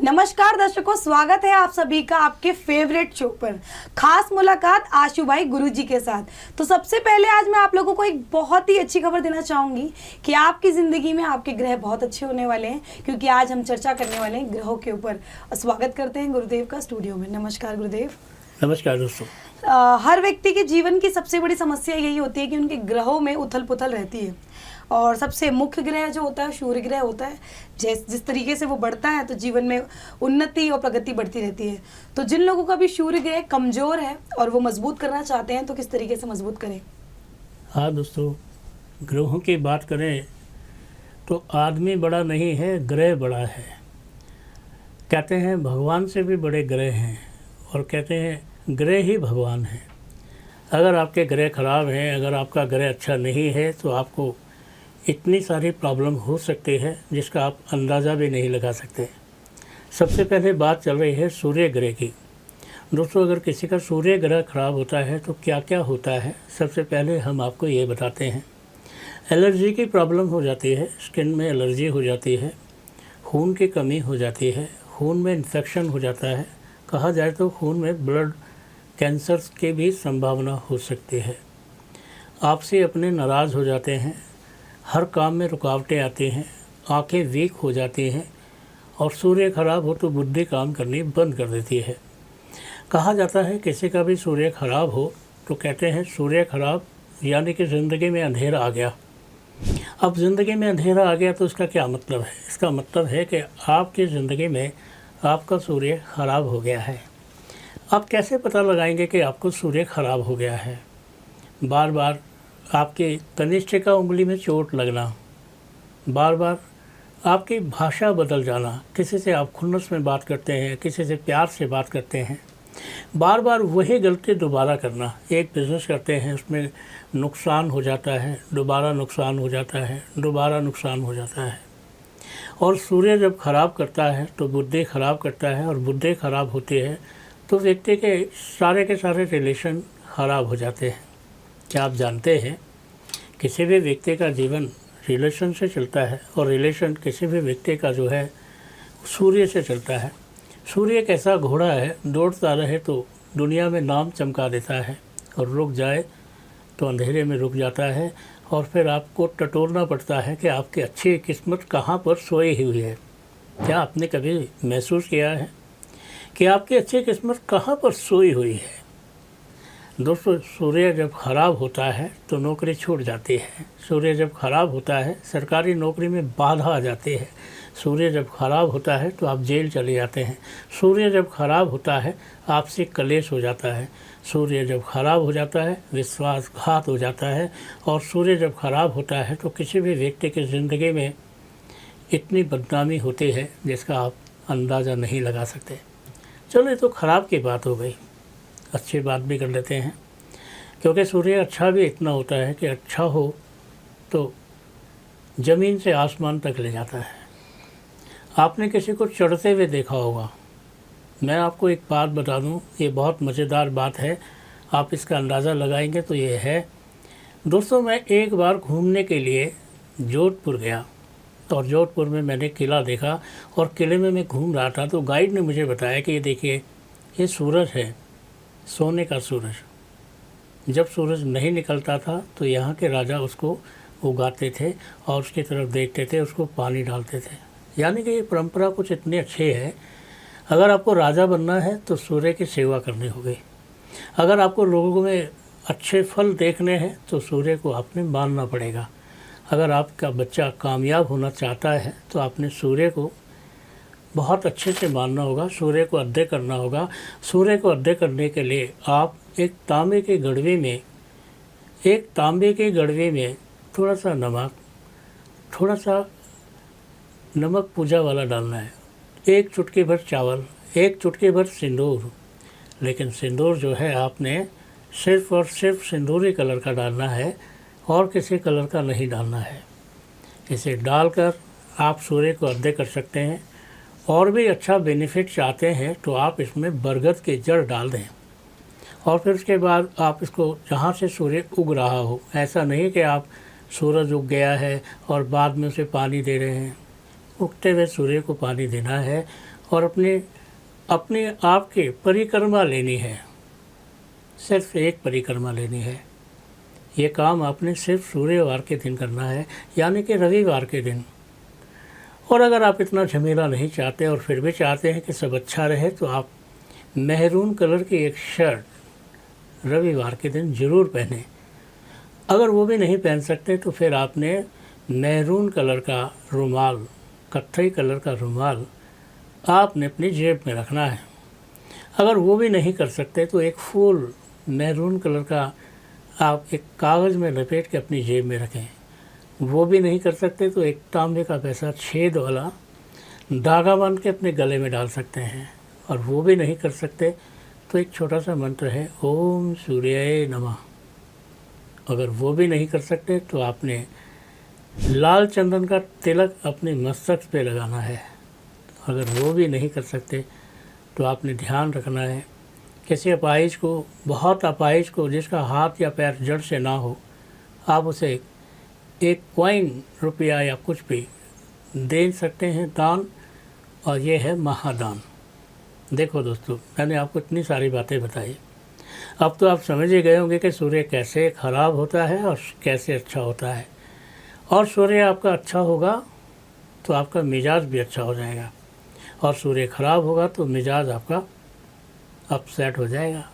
नमस्कार दर्शकों, स्वागत है आप सभी का आपके फेवरेट शो पर। खास मुलाकात आशु भाई गुरुजी के साथ। तो सबसे पहले आज मैं आप लोगों को एक बहुत ही अच्छी खबर देना चाहूंगी कि आपकी ज़िंदगी में आपके ग्रह बहुत अच्छे होने वाले हैं, क्योंकि आज हम चर्चा करने वाले हैं ग्रहों के ऊपर। स्वागत करते हैं गुरुदेव का स्टूडियो में। नमस्कार गुरुदेव। नमस्कार दोस्तों। हर व्यक्ति के जीवन की सबसे बड़ी समस्या यही होती है कि उनके ग्रहों में उथल पुथल रहती है, और सबसे मुख्य ग्रह जो होता है सूर्य ग्रह होता है। जिस तरीके से वो बढ़ता है तो जीवन में उन्नति और प्रगति बढ़ती रहती है। तो जिन लोगों का भी सूर्य ग्रह कमज़ोर है और वो मजबूत करना चाहते हैं तो किस तरीके से मजबूत करें? हाँ दोस्तों, ग्रहों की बात करें तो आदमी बड़ा नहीं है, ग्रह बड़ा है। कहते हैं भगवान से भी बड़े ग्रह हैं, और कहते हैं ग्रह ही भगवान हैं। अगर आपके ग्रह खराब हैं, अगर आपका ग्रह अच्छा नहीं है, तो आपको इतनी सारी प्रॉब्लम हो सकती है जिसका आप अंदाज़ा भी नहीं लगा सकते। सबसे पहले बात चल रही है सूर्य ग्रह की। दोस्तों, अगर किसी का सूर्य ग्रह खराब होता है तो क्या क्या होता है, सबसे पहले हम आपको ये बताते हैं। एलर्जी की प्रॉब्लम हो जाती है, स्किन में एलर्जी हो जाती है, खून की कमी हो जाती है, खून में इन्फेक्शन हो जाता है। कहा जाए तो खून में ब्लड कैंसर की भी संभावना हो सकती है। आपसे अपने नाराज़ हो जाते हैं, हर काम में रुकावटें आती हैं, आंखें वीक हो जाती हैं, और सूर्य खराब हो तो बुद्धि काम करनी बंद कर देती है। कहा जाता है किसी का भी सूर्य खराब हो तो कहते हैं सूर्य खराब यानी कि ज़िंदगी में अंधेरा आ गया। अब ज़िंदगी में अंधेरा आ गया तो इसका क्या मतलब है? इसका मतलब है कि आपकी ज़िंदगी में आपका सूर्य खराब हो गया है। आप कैसे पता लगाएंगे कि आपको सूर्य खराब हो गया है? बार बार आपके तनिष्ठिका उंगली में चोट लगना, बार बार आपकी भाषा बदल जाना, किसी से आप खुन्नस में बात करते हैं, किसी से प्यार से बात करते हैं, बार बार वही गलती दोबारा करना। एक बिज़नेस करते हैं, उसमें नुकसान हो जाता है, दोबारा नुकसान हो जाता है, दोबारा नुकसान हो जाता है। और सूर्य जब खराब करता है तो बुद्धि खराब करता है, और बुद्धि खराब होती है तो व्यक्ति के सारे रिलेशन खराब हो जाते हैं। क्या आप जानते हैं किसी भी व्यक्ति का जीवन रिलेशन से चलता है, और रिलेशन किसी भी व्यक्ति का जो है सूर्य से चलता है। सूर्य एक ऐसा घोड़ा है, दौड़ता रहे तो दुनिया में नाम चमका देता है, और रुक जाए तो अंधेरे में रुक जाता है, और फिर आपको टटोलना पड़ता है कि आपकी अच्छी किस्मत कहाँ पर सोई हुई है। क्या आपने कभी महसूस किया है कि आपकी अच्छी किस्मत कहाँ पर सोई हुई है? दोस्तों, सूर्य जब ख़राब होता है तो नौकरी छूट जाती है। सूर्य जब ख़राब होता है सरकारी नौकरी में बाधा आ जाती है। सूर्य जब ख़राब होता है तो आप जेल चले जाते हैं। सूर्य जब ख़राब होता है आपसे कलेश हो जाता है। सूर्य जब ख़राब हो जाता है विश्वासघात हो जाता है। और सूर्य जब ख़राब होता है तो किसी भी व्यक्ति की ज़िंदगी में इतनी बदनामी होती है जिसका आप अंदाज़ा नहीं लगा सकते। चलो, ये तो ख़राब की बात हो गई, अच्छी बात भी कर लेते हैं, क्योंकि सूर्य अच्छा भी इतना होता है कि अच्छा हो तो ज़मीन से आसमान तक ले जाता है। आपने किसी को चढ़ते हुए देखा होगा। मैं आपको एक बात बता दूं, ये बहुत मज़ेदार बात है, आप इसका अंदाज़ा लगाएंगे तो ये है। दोस्तों, मैं एक बार घूमने के लिए जोधपुर गया, और जोधपुर में मैंने किला देखा, और किले में मैं घूम रहा था तो गाइड ने मुझे बताया कि ये देखिए, ये सूरज है, सोने का सूरज। जब सूरज नहीं निकलता था तो यहाँ के राजा उसको उगाते थे और उसकी तरफ देखते थे, उसको पानी डालते थे। यानी कि ये परंपरा कुछ इतनी अच्छी है। अगर आपको राजा बनना है तो सूर्य की सेवा करनी होगी। अगर आपको लोगों में अच्छे फल देखने हैं तो सूर्य को आपने मानना पड़ेगा। अगर आपका बच्चा कामयाब होना चाहता है तो आपने सूर्य को बहुत अच्छे से मानना होगा, सूर्य को अध्यय करना होगा। सूर्य को अध्यय करने के लिए आप एक तांबे के गड़वे में थोड़ा सा नमक पूजा वाला डालना है, एक चुटकी भर चावल, एक चुटकी भर सिंदूर। लेकिन सिंदूर जो है आपने सिर्फ़ और सिर्फ सिंदूरी कलर का डालना है, और किसी कलर का नहीं डालना है। इसे डालकर आप सूर्य को अध्यय कर सकते हैं। और भी अच्छा बेनिफिट चाहते हैं तो आप इसमें बरगद की जड़ डाल दें, और फिर उसके बाद आप इसको जहाँ से सूर्य उग रहा हो, ऐसा नहीं कि आप सूरज उग गया है और बाद में उसे पानी दे रहे हैं। उगते हुए सूर्य को पानी देना है, और अपने आप के परिक्रमा लेनी है, सिर्फ एक परिक्रमा लेनी है। ये काम आपने सिर्फ सूर्यवार के दिन करना है, यानी कि रविवार के दिन। और अगर आप इतना झमेला नहीं चाहते और फिर भी चाहते हैं कि सब अच्छा रहे, तो आप मेहरून कलर की एक शर्ट रविवार के दिन ज़रूर पहने। अगर वो भी नहीं पहन सकते तो फिर आपने मेहरून कलर का रुमाल, कत्थई कलर का रुमाल आपने अपनी जेब में रखना है। अगर वो भी नहीं कर सकते तो एक फूल मेहरून कलर का आप एक कागज़ में लपेट के अपनी जेब में रखें। वो भी नहीं कर सकते तो एक तांबे का पैसा छेद वाला धागा बांध के अपने गले में डाल सकते हैं। और वो भी नहीं कर सकते तो एक छोटा सा मंत्र है, ओम सूर्याय नमः। अगर वो भी नहीं कर सकते तो आपने लाल चंदन का तिलक अपने मस्तक पे लगाना है। अगर वो भी नहीं कर सकते तो आपने ध्यान रखना है, किसी अपाहिज को, बहुत अपाहिज को जिसका हाथ या पैर जड़ से ना हो, आप उसे एक कॉइन, रुपया या कुछ भी दे सकते हैं दान, और ये है महादान। देखो दोस्तों, मैंने आपको इतनी सारी बातें बताई, अब तो आप समझ ही गए होंगे कि सूर्य कैसे ख़राब होता है और कैसे अच्छा होता है। और सूर्य आपका अच्छा होगा तो आपका मिजाज भी अच्छा हो जाएगा, और सूर्य ख़राब होगा तो मिजाज आपका अपसेट हो जाएगा।